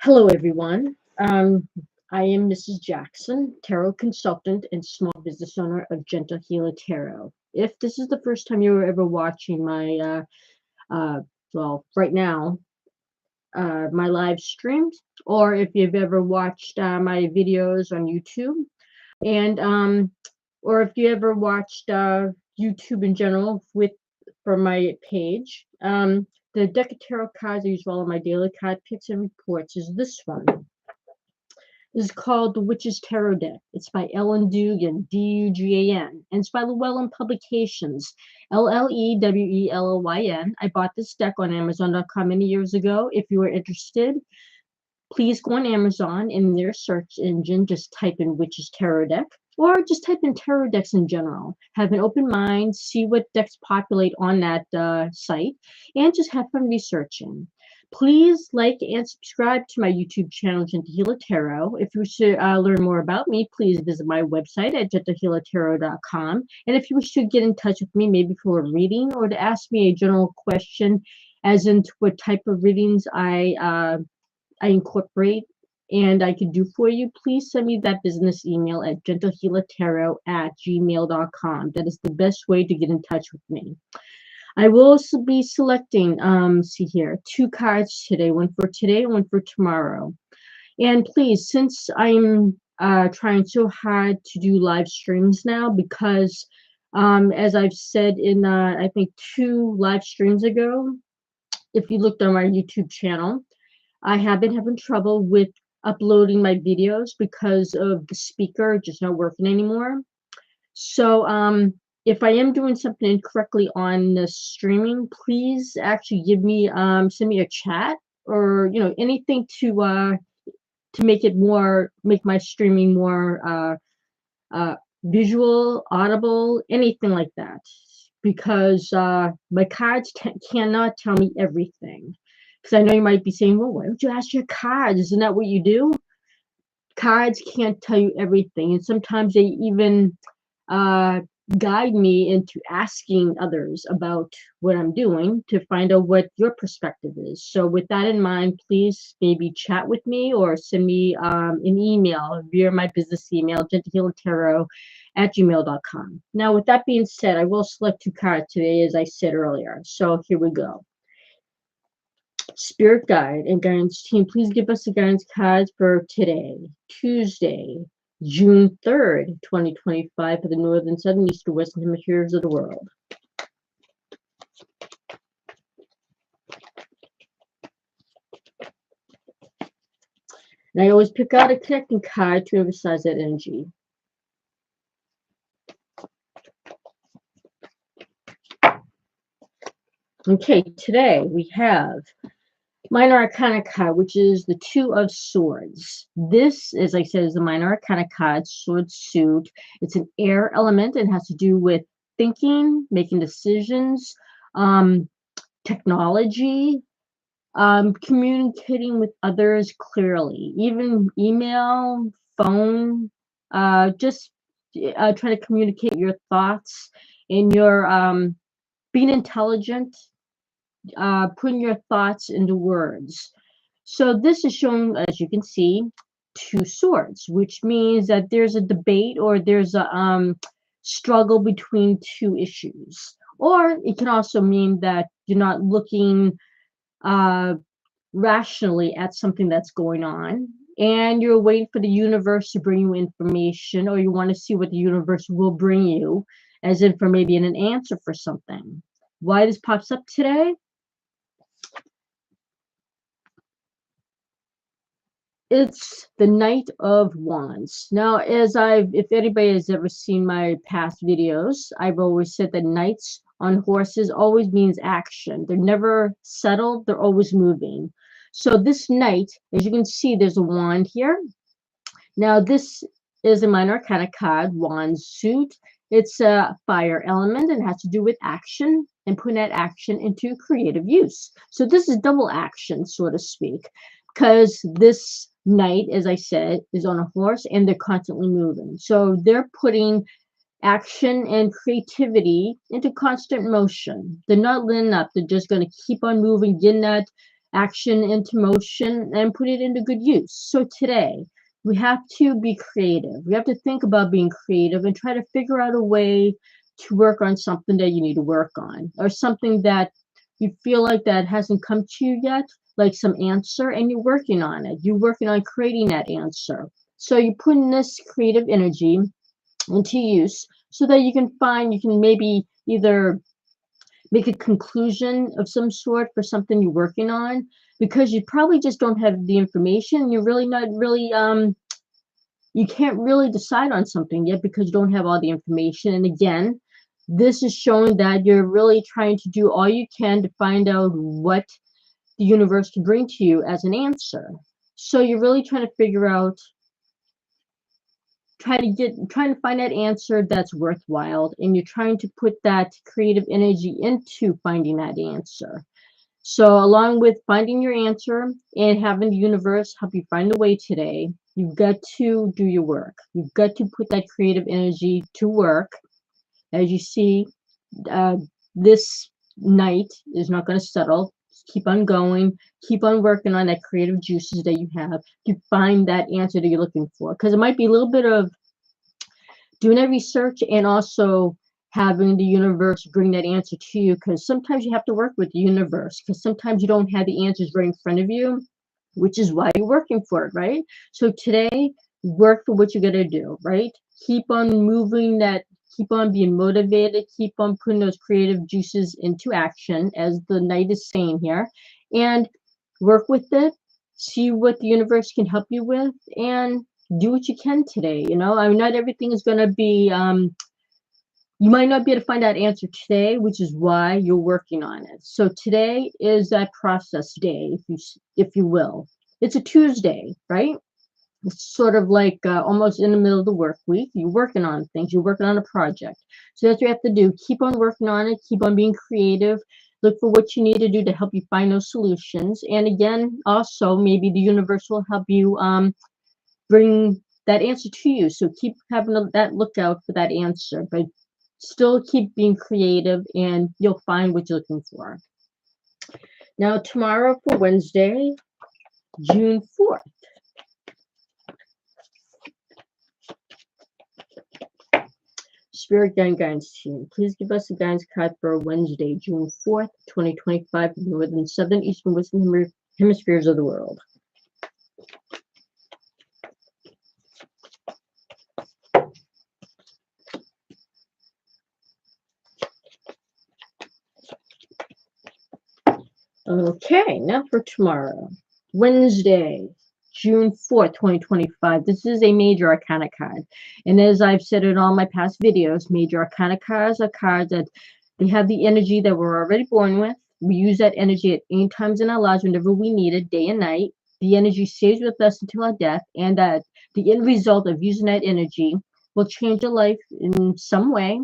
Hello, everyone. I am Mrs. Jackson, tarot consultant and small business owner of Gentle Healer Tarot. If this is the first time you were ever watching my, right now, my live streams, or if you've ever watched my videos on YouTube, and or if you ever watched YouTube in general from my page, the deck of tarot cards I use for all of my daily card picks and reports is this one. This is called The Witch's Tarot Deck. It's by Ellen Dugan, Dugan, and it's by Llewellyn Publications, Llewellyn. I bought this deck on Amazon.com many years ago. If you are interested, please go on Amazon. In their search engine, just type in Witch's Tarot Deck, or just type in tarot decks in general. Have an open mind, see what decks populate on that site, and just have fun researching. Please like and subscribe to my YouTube channel, Gentle Healer Tarot. If you wish to learn more about me, please visit my website at gentlehealertarot.com. And if you wish to get in touch with me, maybe for a reading or to ask me a general question, as into what type of readings I incorporate and I could do for you, please send me that business email at gentlehealertarot@gmail.com. That is the best way to get in touch with me. I will also be selecting, see here, 2 cards today, one for today, one for tomorrow. And please, since I'm trying so hard to do live streams now, because as I've said in, I think 2 live streams ago, if you looked on my YouTube channel, I have been having trouble with uploading my videos because of the speaker just not working anymore. So, if I am doing something incorrectly on the streaming, please actually give me send me a chat or anything to make my streaming more visual, audible, anything like that, because my cards cannot tell me everything. Because I know you might be saying, well, why don't you ask your cards? Isn't that what you do? Cards can't tell you everything, and sometimes they even guide me into asking others about what I'm doing to find out what your perspective is. So with that in mind, please maybe chat with me or send me an email via my business email, gentlehealertarot@gmail.com. Now, with that being said, I will select 2 cards today, as I said earlier. So here we go. Spirit guide and guidance team, please give us the guidance cards for today, Tuesday, June 3rd, 2025, for the northern, southern, east, and western hemispheres of the world. And I always pick out a connecting card to emphasize that energy. Okay, today we have Minor Arcana card, which is the 2 of Swords. This, as I said, is the Minor Arcana card, Sword Suit. It's an air element and has to do with thinking, making decisions, technology, communicating with others clearly, even email, phone, just trying to communicate your thoughts and your being intelligent, putting your thoughts into words. So this is showing, as you can see, 2 swords, which means that there's a debate or there's a struggle between 2 issues. Or it can also mean that you're not looking rationally at something that's going on, and you're waiting for the universe to bring you information, or you want to see what the universe will bring you, as in for maybe an answer for something. Why this pops up today? It's the Knight of Wands. Now, if anybody has ever seen my past videos, I've always said that knights on horses always means action. They're never settled. They're always moving. So this knight, as you can see, there's a wand here. Now, this is a Minor Arcana card, Wand Suit. It's a fire element and has to do with action and putting that action into creative use. So this is double action, so to speak, because this knight, as I said, is on a horse and they're constantly moving. So they're putting action and creativity into constant motion. They're not letting up. They're just going to keep on moving, getting that action into motion and put it into good use. So today, we have to be creative. We have to think about being creative and try to figure out a way to work on something that you need to work on, or something that you feel like that hasn't come to you yet, like some answer, and you're working on it. You're working on creating that answer. So you're putting this creative energy into use so that you can maybe either make a conclusion of some sort for something you're working on, because you probably just don't have the information. You're really not really you can't really decide on something yet because you don't have all the information. And again, this is showing that you're really trying to do all you can to find out what the universe can bring to you as an answer. So you're really trying to figure out, trying to find that answer that's worthwhile, and you're trying to put that creative energy into finding that answer. So along with finding your answer and having the universe help you find the way today, you've got to do your work. You've got to put that creative energy to work. As you see, uh, this night is not going to settle. Keep on going. Keep on working on that creative juices that you have to find that answer that you're looking for. Because it might be a little bit of doing that research and also having the universe bring that answer to you, because sometimes you have to work with the universe, because sometimes you don't have the answers right in front of you, which is why you're working for it, right? So today, work for what you're going to do, right? Keep on moving that, keep on being motivated, keep on putting those creative juices into action, as the knight is saying here, and work with it, see what the universe can help you with, and do what you can today. I mean, not everything is going to be, you might not be able to find that answer today, which is why you're working on it. So today is that process day, if you will. It's a Tuesday, right? It's sort of like almost in the middle of the work week. You're working on things. You're working on a project. So that's what you have to do. Keep on working on it. Keep on being creative. Look for what you need to do to help you find those solutions. And again, also maybe the universe will help you bring that answer to you. So keep having that lookout for that answer, but still keep being creative, and you'll find what you're looking for. Now, tomorrow for Wednesday, June 4th. Spirit Guidance Team, please give us a guidance card for Wednesday, June 4th, 2025, Northern, Southern, Eastern, Western hemispheres of the world. Okay, now for tomorrow, Wednesday, June 4th, 2025. This is a Major Arcana card. And as I've said in all my past videos, Major Arcana cards are cards that they have the energy that we're already born with. We use that energy at any times in our lives whenever we need it, day and night. The energy stays with us until our death, and that the end result of using that energy will change your life in some way,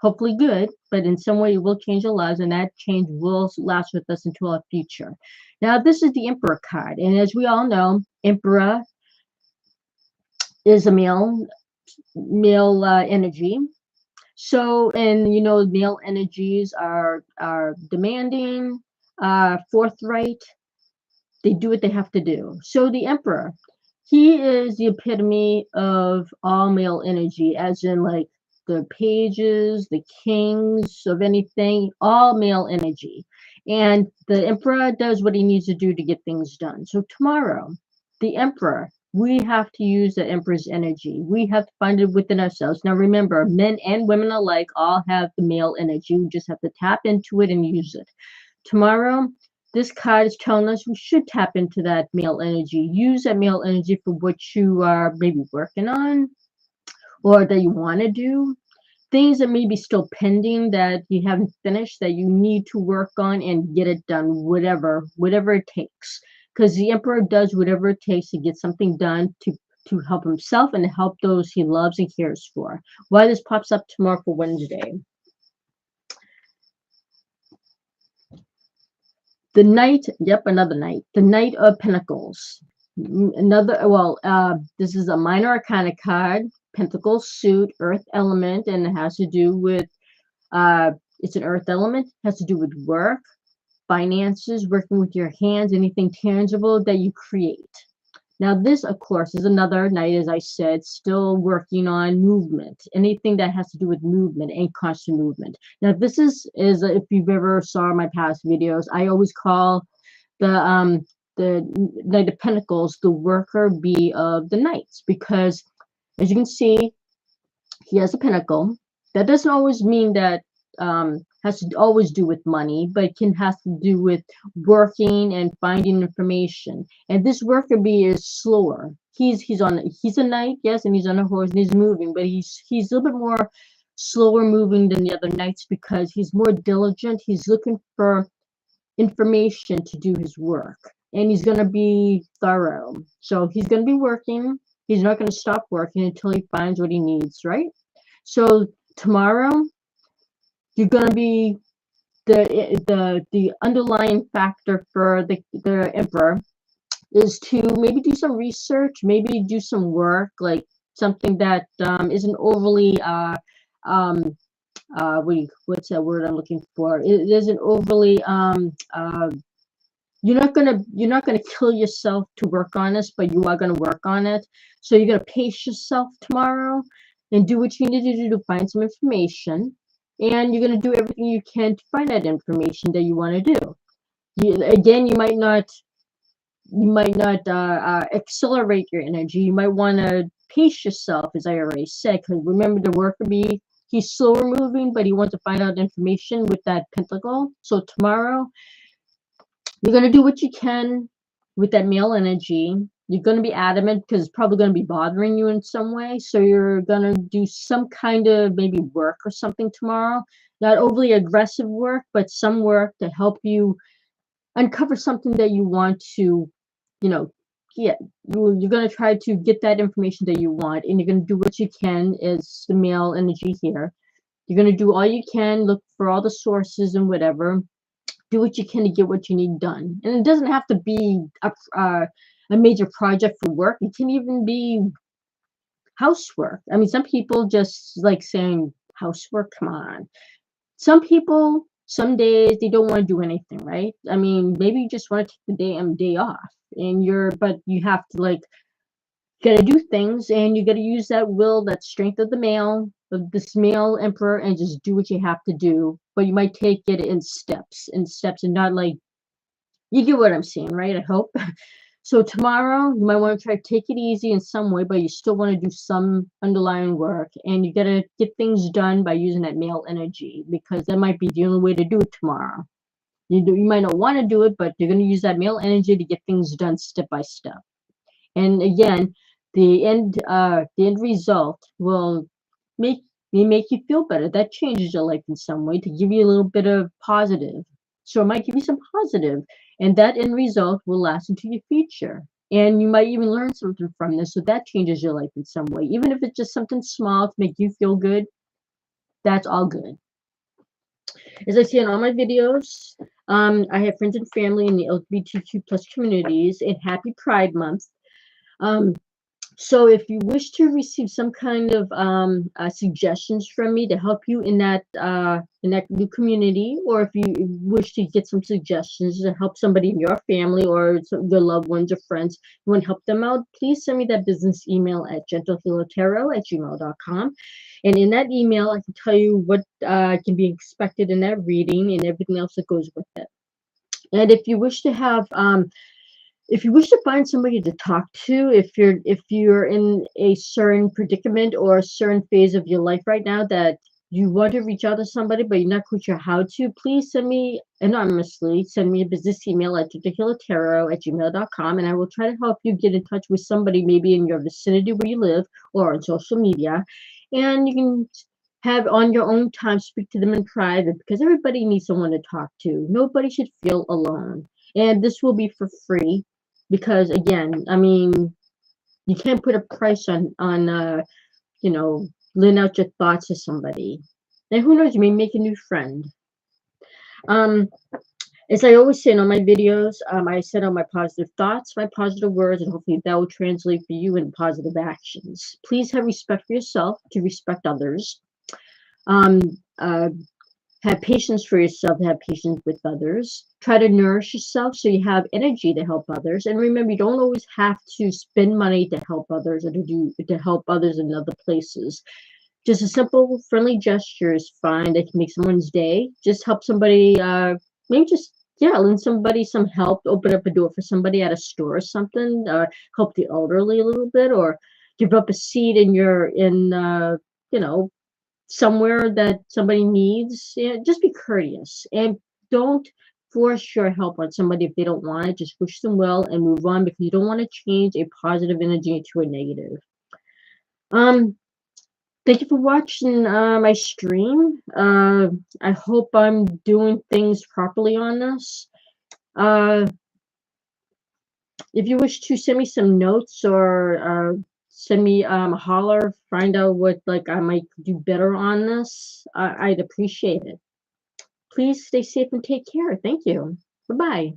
hopefully good, but in some way it will change our lives, and that change will last with us into our future. Now, this is the Emperor card, and as we all know, Emperor is a male energy. So, and male energies are demanding, forthright. They do what they have to do. So the Emperor, he is the epitome of all male energy, as in like the pages, the kings of anything, all male energy. And the Emperor does what he needs to do to get things done. So tomorrow, the Emperor, we have to use the Emperor's energy. We have to find it within ourselves. Now remember, men and women alike all have the male energy. We just have to tap into it and use it. Tomorrow, this card is telling us we should tap into that male energy. Use that male energy for what you are maybe working on, or that you want to do. Things that may be still pending that you haven't finished, that you need to work on and get it done, whatever it takes. Because the Emperor does whatever it takes to get something done to help himself and to help those he loves and cares for. Why this pops up tomorrow for Wednesday. The Knight, yep, another Knight. The Knight of Pentacles. This is a Minor Arcana card. Pentacle suit, Earth element, and it has to do with, it's an Earth element, has to do with work, finances, working with your hands, anything tangible that you create. Now, this, of course, is another night, as I said, still working on movement, anything that has to do with movement and constant movement. Now, this is if you've ever saw my past videos, I always call the Knight of Pentacles the worker bee of the Knights, because as you can see, he has a pentacle. That doesn't always mean that has to always do with money, but it can has to do with working and finding information. And this worker bee is slower. He's a knight, yes, and he's on a horse and he's moving, but he's a little bit more slower moving than the other knights because he's more diligent. He's looking for information to do his work, and he's going to be thorough. So he's going to be working. He's not going to stop working until he finds what he needs, right? So tomorrow, you're going to be the underlying factor for the Emperor is to maybe do some research, maybe do some work, like something that isn't overly what's that word I'm looking for? It isn't overly you're not gonna kill yourself to work on this, but you are gonna work on it. So you're gonna pace yourself tomorrow and do what you need to do to find some information, and you're gonna do everything you can to find that information that you want to do. You might not accelerate your energy. You might want to pace yourself, as I already said, because remember the worker bee, he's slower moving, but he wants to find out information with that pentacle. So tomorrow, you're going to do what you can with that male energy. You're going to be adamant because it's probably going to be bothering you in some way. So you're going to do some kind of maybe work or something tomorrow. Not overly aggressive work, but some work to help you uncover something that you want to, get. You're going to try to get that information that you want, and you're going to do what you can as the male energy here. You're going to do all you can, look for all the sources and whatever. Do what you can to get what you need done. And it doesn't have to be a major project for work. It can even be housework. I mean, some people just like saying housework, come on. Some people, some days, they don't want to do anything, right? I mean, maybe you just want to take the damn day off. But you have to gotta do things, and you gotta use that will, that strength of this male emperor, and just do what you have to do. But you might take it in steps, and not you get what I'm saying, right? I hope. So tomorrow, you might want to try to take it easy in some way, but you still want to do some underlying work, and you gotta get things done by using that male energy, because that might be the only way to do it tomorrow. You might not want to do it, but you're going to use that male energy to get things done step by step. And again, the end result will make you feel better. That changes your life in some way to give you a little bit of positive. So it might give you some positive, and that end result will last into your future. And you might even learn something from this, so that changes your life in some way. Even if it's just something small to make you feel good, that's all good. As I say in all my videos, I have friends and family in the LGBTQ plus communities, and happy Pride Month. So if you wish to receive some kind of suggestions from me to help you in that new community, or if you wish to get some suggestions to help somebody in your family or your loved ones or friends, you want to help them out, please send me that business email at gentlehealertarot@gmail.com. And in that email, I can tell you what can be expected in that reading and everything else that goes with it. And if you wish to find somebody to talk to, if you're in a certain predicament or a certain phase of your life right now that you want to reach out to somebody but you're not quite sure how to, please send me anonymously. Send me a business email at gentlehealertarot@gmail.com, and I will try to help you get in touch with somebody maybe in your vicinity where you live or on social media, and you can have on your own time speak to them in private, because everybody needs someone to talk to. Nobody should feel alone, and this will be for free. Because again, I mean, you can't put a price on letting out your thoughts to somebody. And who knows, you may make a new friend. As I always say in all my videos, I set out my positive thoughts, my positive words, and hopefully that will translate for you in positive actions. Please have respect for yourself to respect others. Have patience for yourself, have patience with others. Try to nourish yourself so you have energy to help others. And remember, you don't always have to spend money to help others or to help others in other places. Just a simple, friendly gesture is fine. That can make someone's day. Just help somebody. Maybe just yeah, lend somebody some help. Open up a door for somebody at a store or something. Help the elderly a little bit, or give up a seat in you know somewhere that somebody needs. Yeah, just be courteous and don't force your help on somebody if they don't want it. Just wish them well and move on because you don't want to change a positive energy into a negative. Um, Thank you for watching my stream. I hope I'm doing things properly on this. Uh, if you wish to send me some notes or send me a holler, find out what like I might do better on this, I'd appreciate it. Please stay safe and take care. Thank you. Bye-bye.